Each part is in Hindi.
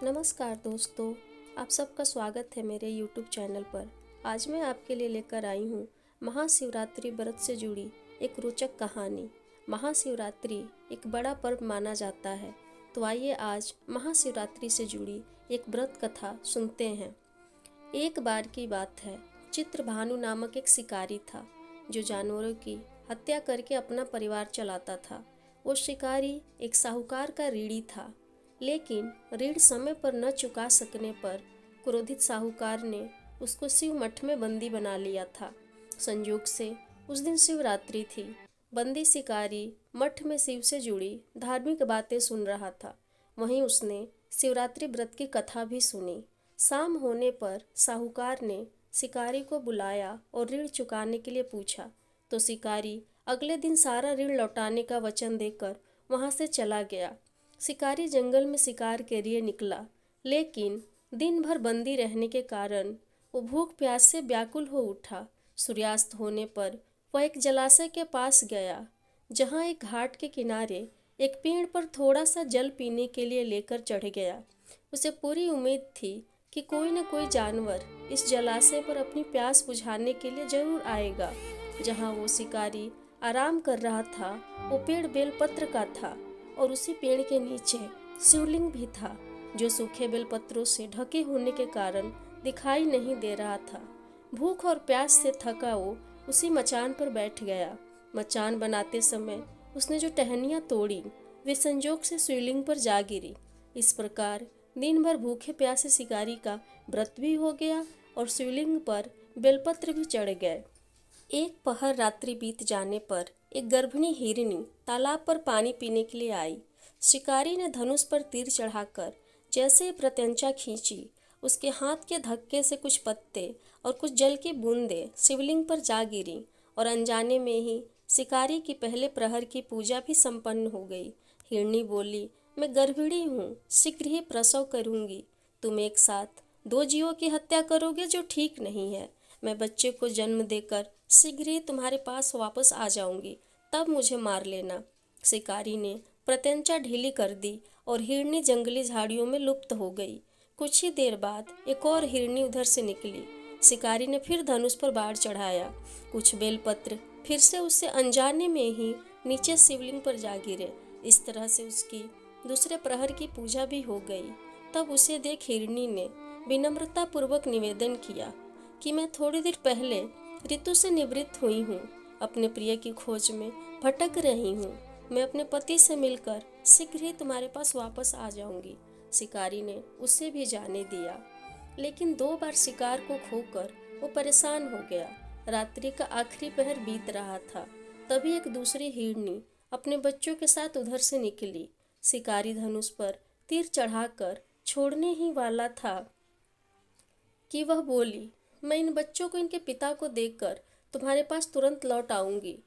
नमस्कार दोस्तों, आप सबका स्वागत है मेरे YouTube चैनल पर। आज मैं आपके लिए लेकर आई हूँ महाशिवरात्रि व्रत से जुड़ी एक रोचक कहानी। महाशिवरात्रि एक बड़ा पर्व माना जाता है, तो आइए आज महाशिवरात्रि से जुड़ी एक व्रत कथा सुनते हैं। एक बार की बात है, चित्रभानु नामक एक शिकारी था जो जानवरों की हत्या करके अपना परिवार चलाता था। वो शिकारी एक साहूकार का ऋणी था, लेकिन ऋण समय पर न चुका सकने पर क्रोधित साहूकार ने उसको शिव मठ में बंदी बना लिया था। संयोग से उस दिन शिवरात्रि थी। बंदी शिकारी मठ में शिव से जुड़ी धार्मिक बातें सुन रहा था। वहीं उसने शिवरात्रि व्रत की कथा भी सुनी। शाम होने पर साहूकार ने शिकारी को बुलाया और ऋण चुकाने के लिए पूछा, तो शिकारी अगले दिन सारा ऋण लौटाने का वचन देकर वहां से चला गया। शिकारी जंगल में शिकार के लिए निकला, लेकिन दिन भर बंदी रहने के कारण वो भूख प्यास से व्याकुल हो उठा। सूर्यास्त होने पर वह एक जलाशय के पास गया, जहाँ एक घाट के किनारे एक पेड़ पर थोड़ा सा जल पीने के लिए लेकर चढ़ गया। उसे पूरी उम्मीद थी कि कोई न कोई जानवर इस जलाशय पर अपनी प्यास बुझाने के लिए जरूर आएगा। जहाँ वो शिकारी आराम कर रहा था, वो पेड़ बेलपत्र का था और उसी पेड़ के नीचे शिवलिंग भी था, जो सूखे बेलपत्रों से ढके होने के कारण दिखाई नहीं दे रहा था। भूख और प्यास से थका वो उसी मचान पर बैठ गया। मचान बनाते समय उसने जो टहनियाँ तोड़ी, वे संजोग से शिवलिंग पर जा गिरी। इस प्रकार दिन भर भूखे प्यासे शिकारी का व्रत भी हो गया और शिवलिंग पर बेलपत्र भी चढ़ गए। एक पहर रात्रि बीत जाने पर एक गर्भिणी हिरनी तालाब पर पानी पीने के लिए आई। शिकारी ने धनुष पर तीर चढ़ाकर जैसे ही प्रत्यंचा खींची, उसके हाथ के धक्के से कुछ पत्ते और कुछ जल की बूंदें शिवलिंग पर जा गिरी और अनजाने में ही शिकारी की पहले प्रहर की पूजा भी संपन्न हो गई। हिरनी बोली, मैं गर्भिणी हूँ, शीघ्र ही प्रसव करूँगी। तुम एक साथ दो जीवों की हत्या करोगे, जो ठीक नहीं है। मैं बच्चे को जन्म देकर शीघ्र ही तुम्हारे पास वापस आ जाऊंगी, तब मुझे मार लेना। शिकारी ने प्रत्यंचा ढीली कर दी और हिरनी जंगली झाड़ियों में लुप्त हो गई। कुछ ही देर बाद एक और हिरनी उधर से निकली। शिकारी ने फिर धनुष पर बाढ़ चढ़ाया। कुछ बेलपत्र फिर से उससे अनजाने में ही नीचे शिवलिंग पर जा गिरे। इस तरह से उसकी दूसरे प्रहर की पूजा भी हो गई। तब उसे देख हिरनी ने विनम्रता पूर्वक निवेदन किया कि मैं थोड़ी देर पहले ऋतु से निवृत्त हुई हूँ, अपने प्रिय की खोज में भटक रही हूँ। मैं अपने पति से मिलकर शीघ्र ही तुम्हारे पास वापस आ जाऊंगी। शिकारी ने उसे भी जाने दिया, लेकिन 2 बार शिकार को खोकर वो परेशान हो गया। रात्रि का आखिरी पहर बीत रहा था, तभी एक दूसरी हिरनी अपने बच्चों के साथ उधर से निकली। शिकारी धनुष पर तीर चढ़ाकर छोड़ने ही वाला था कि वह बोली, मैं इन बच्चों को इनके पिता को देखकर तुम्हारे पास तुरंत लौट आऊंगी।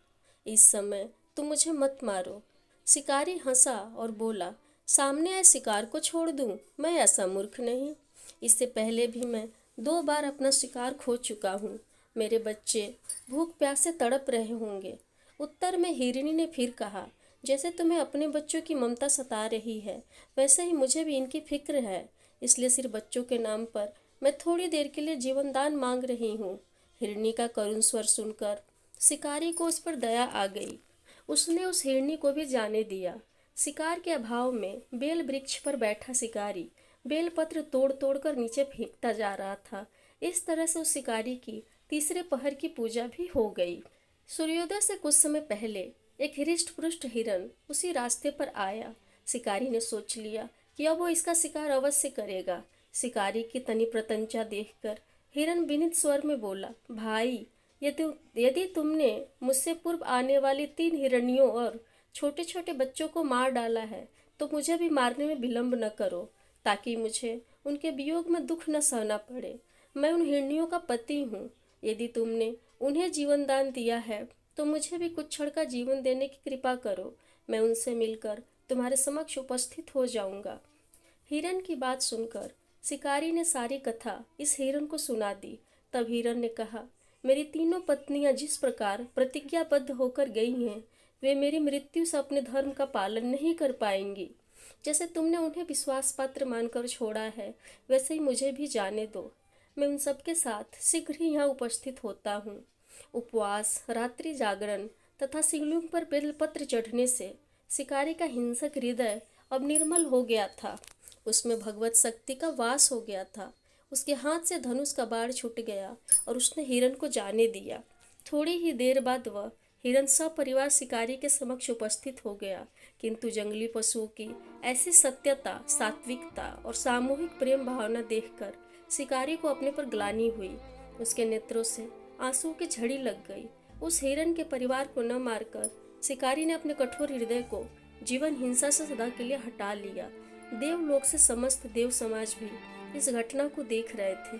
इस समय तुम मुझे मत मारो। शिकारी हंसा और बोला, सामने आए शिकार को छोड़ दूं? मैं ऐसा मूर्ख नहीं। इससे पहले भी मैं 2 बार अपना शिकार खो चुका हूँ। मेरे बच्चे भूख प्यास से तड़प रहे होंगे। उत्तर में हिरनी ने फिर कहा, जैसे तुम्हें अपने बच्चों की ममता सता रही है, वैसे ही मुझे भी इनकी फिक्र है। इसलिए सिर्फ बच्चों के नाम पर मैं थोड़ी देर के लिए जीवन दान मांग रही हूँ। हिरनी का करुण स्वर सुनकर शिकारी को उस पर दया आ गई। उसने उस हिरनी को भी जाने दिया। शिकार के अभाव में बेल वृक्ष पर बैठा शिकारी बेलपत्र तोड़ तोड़ कर नीचे फेंकता जा रहा था। इस तरह से उस शिकारी की तीसरे पहर की पूजा भी हो गई। सूर्योदय से कुछ समय पहले एक हृष्ट पुष्ट हिरन उसी रास्ते पर आया। शिकारी ने सोच लिया कि अब वो इसका शिकार अवश्य करेगा। शिकारी की तनी प्रतंचा देखकर हिरन विनीत स्वर में बोला, भाई, यदि तुमने मुझसे पूर्व आने वाली 3 हिरनियों और छोटे छोटे बच्चों को मार डाला है, तो मुझे भी मारने में विलंब न करो, ताकि मुझे उनके वियोग में दुख न सहना पड़े। मैं उन हिरनियों का पति हूँ। यदि तुमने उन्हें जीवन दान दिया है, तो मुझे भी कुछ क्षण का जीवन देने की कृपा करो। मैं उनसे मिलकर तुम्हारे समक्ष उपस्थित हो जाऊंगा। हिरन की बात सुनकर शिकारी ने सारी कथा इस हिरन को सुना दी। तब हिरन ने कहा, मेरी तीनों पत्नियां जिस प्रकार प्रतिज्ञाबद्ध होकर गई हैं, वे मेरी मृत्यु से अपने धर्म का पालन नहीं कर पाएंगी। जैसे तुमने उन्हें विश्वास पात्र मानकर छोड़ा है, वैसे ही मुझे भी जाने दो। मैं उन सबके साथ शीघ्र ही यहाँ उपस्थित होता हूँ। उपवास, रात्रि जागरण तथा शिवलिंग पर बेलपत्र चढ़ने से शिकारी का हिंसक हृदय अब निर्मल हो गया था। उसमें भगवत शक्ति का वास हो गया था। उसके हाथ से धनुष का बाण छूट गया और उसने हिरण को जाने दिया। थोड़ी ही देर बाद वह हिरण सपरिवार शिकारी के समक्ष उपस्थित हो गया, किंतु जंगली पशुओं की ऐसी सत्यता, सात्विकता और सामूहिक प्रेम भावना देखकर शिकारी को अपने पर ग्लानि हुई। उसके नेत्रों से आंसू की झड़ी लग गई। उस हिरण के परिवार को न मारकर शिकारी ने अपने कठोर हृदय को जीवन हिंसा से सदा के लिए हटा लिया। देवलोक से समस्त देव समाज भी इस घटना को देख रहे थे।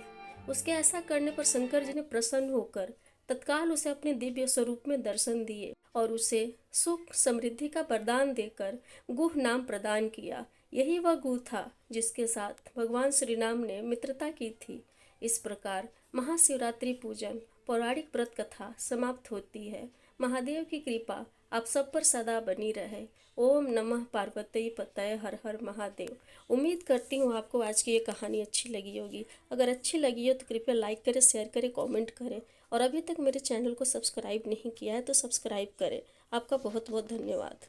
उसके ऐसा करने पर शंकर जी ने प्रसन्न होकर तत्काल उसे अपने दिव्य स्वरूप में दर्शन दिए और उसे सुख समृद्धि का वरदान देकर गुह नाम प्रदान किया। यही वह गुह था जिसके साथ भगवान श्री राम ने मित्रता की थी। इस प्रकार महाशिवरात्रि पूजन पौराणिक व्रत कथा समाप्त होती है। महादेव की कृपा आप सब पर सदा बनी रहे। ओम नमः पार्वती पतये हर हर महादेव। उम्मीद करती हूँ आपको आज की ये कहानी अच्छी लगी होगी। अगर अच्छी लगी हो तो कृपया लाइक करें, शेयर करें, कमेंट करें और अभी तक मेरे चैनल को सब्सक्राइब नहीं किया है तो सब्सक्राइब करें। आपका बहुत बहुत धन्यवाद।